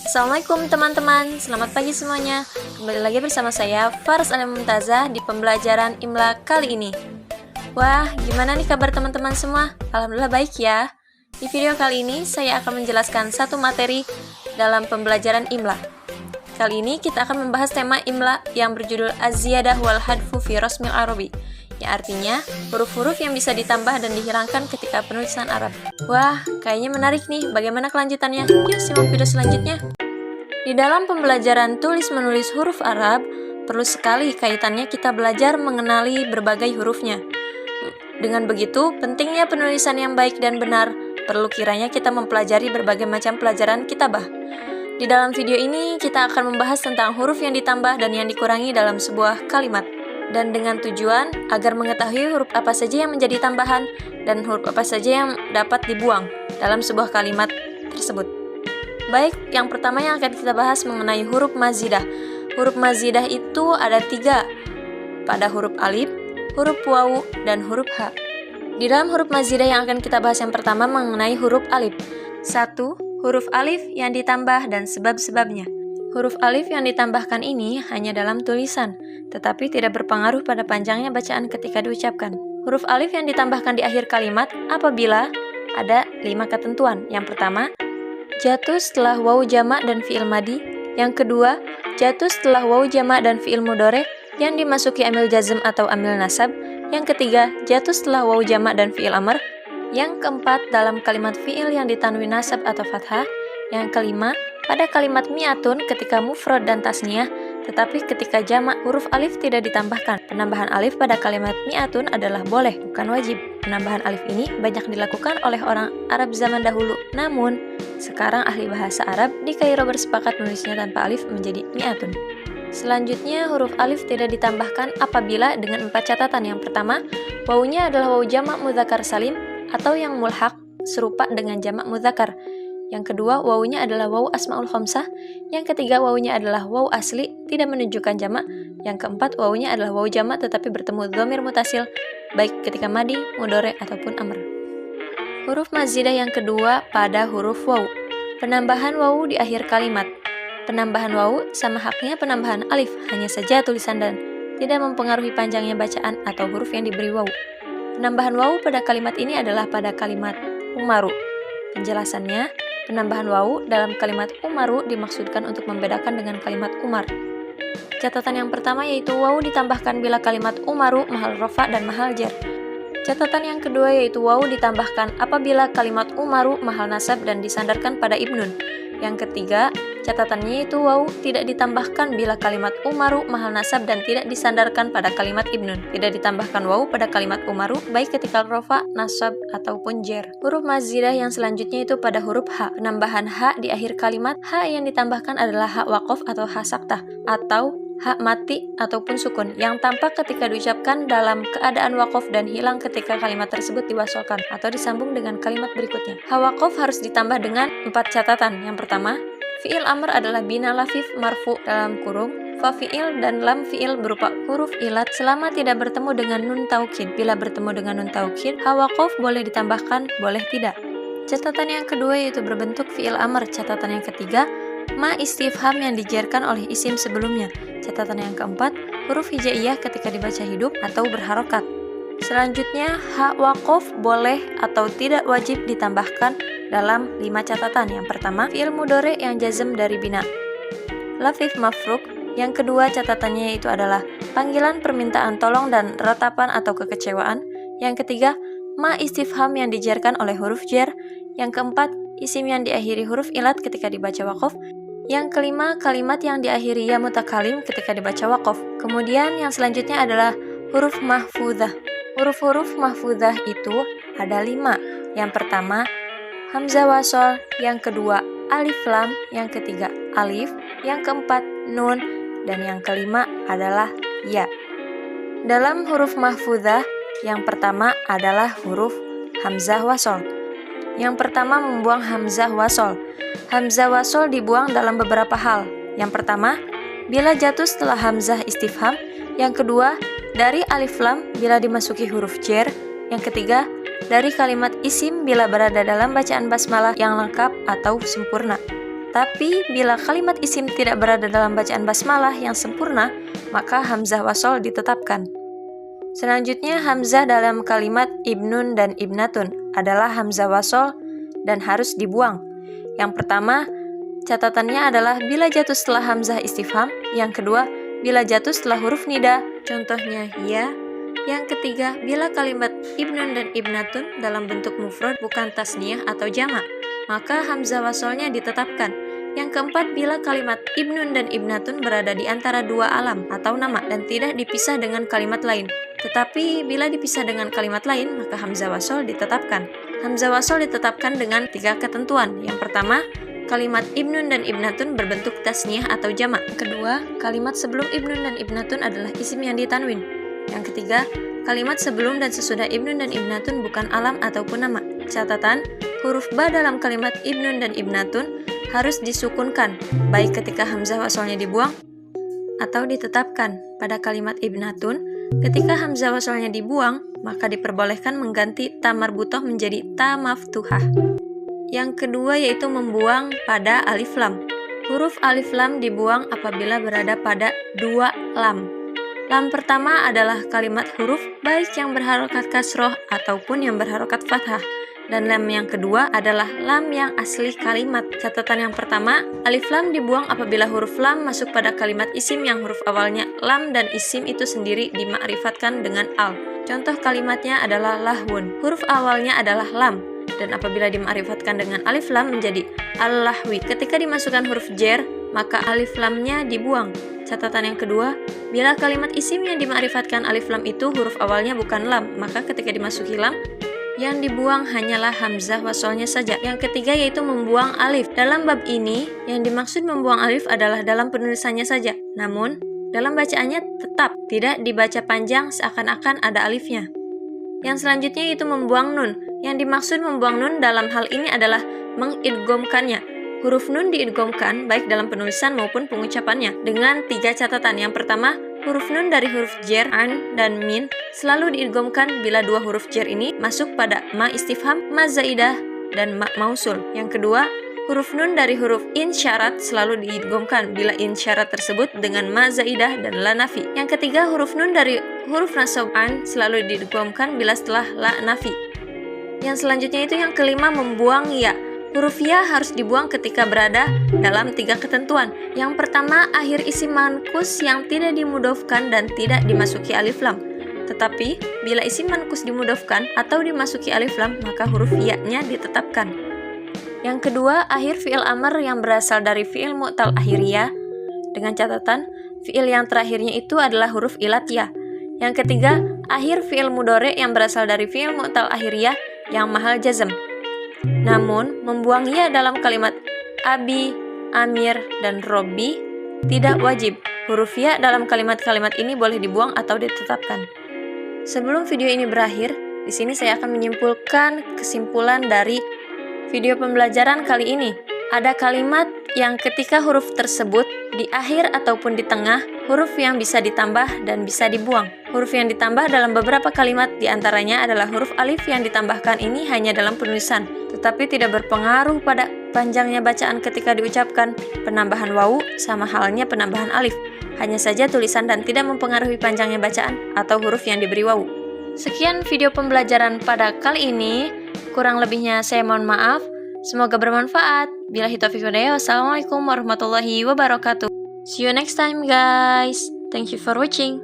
Assalamualaikum teman-teman, selamat pagi semuanya. Kembali lagi bersama saya Faras Alia Mumtazah di pembelajaran IMLA kali ini. Wah, gimana nih kabar teman-teman semua? Alhamdulillah baik ya. Di video kali ini saya akan menjelaskan satu materi dalam pembelajaran IMLA. Kali ini kita akan membahas tema IMLA yang berjudul Az-Ziyadah wal Hadfu fi Rasmil Arabi, yang artinya huruf-huruf yang bisa ditambah dan dihilangkan ketika penulisan Arab. Wah, kayaknya menarik nih, bagaimana kelanjutannya? Yuk simak video selanjutnya. Di dalam pembelajaran tulis-menulis huruf Arab, perlu sekali kaitannya kita belajar mengenali berbagai hurufnya. Dengan begitu, pentingnya penulisan yang baik dan benar, perlu kiranya kita mempelajari berbagai macam pelajaran kitabah. Di dalam video ini, kita akan membahas tentang huruf yang ditambah dan yang dikurangi dalam sebuah kalimat. Dan dengan tujuan agar mengetahui huruf apa saja yang menjadi tambahan dan huruf apa saja yang dapat dibuang dalam sebuah kalimat tersebut. Baik, yang pertama yang akan kita bahas mengenai huruf mazidah. Huruf mazidah itu ada 3, pada huruf alif, huruf wawu, dan huruf ha. Di dalam huruf mazidah yang akan kita bahas yang pertama mengenai huruf alif. 1. Huruf alif yang ditambah dan sebab-sebabnya. Huruf alif yang ditambahkan ini hanya dalam tulisan, tetapi tidak berpengaruh pada panjangnya bacaan ketika diucapkan. Huruf alif yang ditambahkan di akhir kalimat apabila ada 5 ketentuan. Yang pertama, jatuh setelah wawu jamak dan fi'il madi. Yang kedua, jatuh setelah wawu jamak dan fi'il mudhari yang dimasuki amil jazm atau amil nasab. Yang ketiga, jatuh setelah wawu jamak dan fi'il amr. Yang keempat, dalam kalimat fi'il yang ditanwin nasab atau fathah. Yang kelima, pada kalimat mi'atun ketika mufrad dan tasniyah, tetapi ketika jamak huruf alif tidak ditambahkan. Penambahan alif pada kalimat mi'atun adalah boleh, bukan wajib. Penambahan alif ini banyak dilakukan oleh orang Arab zaman dahulu. Namun, sekarang ahli bahasa Arab di Kairo bersepakat menulisnya tanpa alif menjadi mi'atun. Selanjutnya, huruf alif tidak ditambahkan apabila dengan 4 catatan. Yang pertama, wawunya adalah wawu jamak mudzakkar salim atau yang mulhaq serupa dengan jamak mudzakkar. Yang kedua, wawunya adalah wawu asmaul khamsah. Yang ketiga, wawunya adalah wawu asli, tidak menunjukkan jamak. Yang keempat, wawunya adalah wawu jamak tetapi bertemu dhamir mutasil, baik ketika madi, mudhari, ataupun amr. Huruf mazidah yang kedua pada huruf wawu. Penambahan wawu di akhir kalimat. Penambahan wawu sama haknya penambahan alif, hanya saja tulisan dan tidak mempengaruhi panjangnya bacaan atau huruf yang diberi wawu. Penambahan wawu pada kalimat ini adalah pada kalimat umaru. Penjelasannya, penambahan wawu dalam kalimat umaru dimaksudkan untuk membedakan dengan kalimat umar. Catatan yang pertama yaitu wawu ditambahkan bila kalimat umaru mahal rofa dan mahal jar. Catatan yang kedua yaitu wawu ditambahkan apabila kalimat umaru mahal nasab dan disandarkan pada ibnun. Yang ketiga, catatannya yaitu wawu tidak ditambahkan bila kalimat umaru mahal nasab dan tidak disandarkan pada kalimat ibnun. Tidak ditambahkan wawu pada kalimat umaru baik ketika rofa, nasab, ataupun jar. Huruf mazidah yang selanjutnya itu pada huruf ha. Penambahan ha di akhir kalimat. Ha yang ditambahkan adalah ha waqaf atau ha saktah atau ha mati ataupun sukun yang tampak ketika diucapkan dalam keadaan waqaf dan hilang ketika kalimat tersebut diwasolkan atau disambung dengan kalimat berikutnya. Ha waqaf harus ditambah dengan 4 catatan. Yang pertama, fi'il amr adalah bina lafif marfu dalam kurung, fa fi'il dan lam fi'il berupa huruf ilat selama tidak bertemu dengan nun taukid. Bila bertemu dengan nun taukid, ha waqaf boleh ditambahkan, boleh tidak. Catatan yang kedua yaitu berbentuk fi'il amr. Catatan yang ketiga, ma istifham yang dijarkan oleh isim sebelumnya. Catatan yang keempat, huruf hijaiyah ketika dibaca hidup atau berharokat. Selanjutnya, ha waqaf boleh atau tidak wajib ditambahkan dalam 5 catatan. Yang pertama, fi'il mudhari yang jazm dari bina. Lafif mafruk. Yang kedua, catatannya yaitu adalah panggilan permintaan tolong dan ratapan atau kekecewaan. Yang ketiga, ma istifham yang dijarkan oleh huruf jar. Yang keempat, isim yang diakhiri huruf ilat ketika dibaca waqaf. Yang kelima, kalimat yang diakhiri ya mutakalim ketika dibaca waqaf. Kemudian yang selanjutnya adalah huruf mahfudzah. Huruf-huruf mahfudzah itu ada 5. Yang pertama, hamzah wasol. Yang kedua, alif lam. Yang ketiga, alif. Yang keempat, nun. Dan yang kelima adalah ya. Dalam huruf mahfudzah, yang pertama adalah huruf hamzah wasol. Yang pertama membuang hamzah wasol. Hamzah wasol dibuang dalam beberapa hal. Yang pertama, bila jatuh setelah hamzah istifham. Yang kedua, dari alif lam bila dimasuki huruf jar. Yang ketiga, dari kalimat isim bila berada dalam bacaan basmalah yang lengkap atau sempurna. Tapi bila kalimat isim tidak berada dalam bacaan basmalah yang sempurna, maka hamzah wasol ditetapkan. Selanjutnya hamzah dalam kalimat ibnun dan ibnatun adalah hamzah wasol dan harus dibuang. Yang pertama, catatannya adalah bila jatuh setelah hamzah istifham. Yang kedua, bila jatuh setelah huruf nida, contohnya ya. Yang ketiga, bila kalimat ibnun dan ibnatun dalam bentuk mufrad bukan tasniyah atau jamak, maka hamzah wasolnya ditetapkan. Yang keempat, bila kalimat ibnun dan ibnatun berada di antara dua alam atau nama dan tidak dipisah dengan kalimat lain. Tetapi bila dipisah dengan kalimat lain, maka hamzah wasol ditetapkan. Hamzah wasol ditetapkan dengan 3 ketentuan. Yang pertama, kalimat ibnun dan ibnatun berbentuk tasniyah atau jamak. Kedua, kalimat sebelum ibnun dan ibnatun adalah isim yang ditanwin. Yang ketiga, kalimat sebelum dan sesudah ibnun dan ibnatun bukan alam ataupun nama. Catatan, huruf ba dalam kalimat ibnun dan ibnatun harus disukunkan, baik ketika hamzah wasolnya dibuang atau ditetapkan. Pada kalimat ibnatun, ketika hamzah wasolnya dibuang, maka diperbolehkan mengganti ta marbutoh menjadi ta maftuhah. Yang kedua yaitu membuang pada alif lam. Huruf alif lam dibuang apabila berada pada 2 lam. Lam pertama adalah kalimat huruf baik yang berharokat kasroh ataupun yang berharokat fathah. Dan lam yang kedua adalah lam yang asli kalimat. Catatan yang pertama, alif lam dibuang apabila huruf lam masuk pada kalimat isim yang huruf awalnya lam dan isim itu sendiri dimakrifatkan dengan al. Contoh kalimatnya adalah lahwun. Huruf awalnya adalah lam, dan apabila dimakrifatkan dengan alif lam menjadi al-lahwi. Ketika dimasukkan huruf jer, maka alif lamnya dibuang. Catatan yang kedua, bila kalimat isim yang dimakrifatkan alif lam itu huruf awalnya bukan lam, maka ketika dimasuki lam, yang dibuang hanyalah hamzah wasolnya saja. Yang ketiga yaitu membuang alif. Dalam bab ini, yang dimaksud membuang alif adalah dalam penulisannya saja. Namun, dalam bacaannya tetap tidak dibaca panjang seakan-akan ada alifnya. Yang selanjutnya yaitu membuang nun. Yang dimaksud membuang nun dalam hal ini adalah mengidgomkannya. Huruf nun diidgomkan baik dalam penulisan maupun pengucapannya dengan 3 catatan. Yang pertama, huruf nun dari huruf jer, an, dan min selalu diidgomkan bila 2 huruf jer ini masuk pada ma istifham, ma zaidah, dan ma mausul. Yang kedua, huruf nun dari huruf in syarat selalu diidgomkan bila in syarat tersebut dengan ma zaidah dan la nafi. Yang ketiga, huruf nun dari huruf nasab an selalu diidgomkan bila setelah la nafi. Yang selanjutnya itu yang kelima, membuang ya. Huruf ya harus dibuang ketika berada dalam 3 ketentuan. Yang pertama, akhir isim mankus yang tidak dimudofkan dan tidak dimasuki alif lam. Tetapi, bila isim mankus dimudofkan atau dimasuki alif lam, maka huruf ya-nya ditetapkan. Yang kedua, akhir fi'il amr yang berasal dari fi'il mu'tal akhiriyah, dengan catatan, fi'il yang terakhirnya itu adalah huruf ilat ya. Yang ketiga, akhir fi'il mudhari yang berasal dari fi'il mu'tal akhiriyah yang mahal jazm. Namun, membuang ya dalam kalimat abi, amir, dan robbi tidak wajib. Huruf ya dalam kalimat-kalimat ini boleh dibuang atau ditetapkan. Sebelum video ini berakhir, di sini saya akan menyimpulkan kesimpulan dari video pembelajaran kali ini. Ada kalimat yang ketika huruf tersebut di akhir ataupun di tengah, huruf yang bisa ditambah dan bisa dibuang. Huruf yang ditambah dalam beberapa kalimat diantaranya adalah huruf alif yang ditambahkan ini hanya dalam penulisan, tetapi tidak berpengaruh pada panjangnya bacaan ketika diucapkan. Penambahan wawu sama halnya penambahan alif, hanya saja tulisan dan tidak mempengaruhi panjangnya bacaan atau huruf yang diberi wawu. Sekian video pembelajaran pada kali ini, kurang lebihnya saya mohon maaf. Semoga bermanfaat. Billahi taufiq wal hidayah. Wassalamualaikum warahmatullahi wabarakatuh. See you next time guys. Thank you for watching.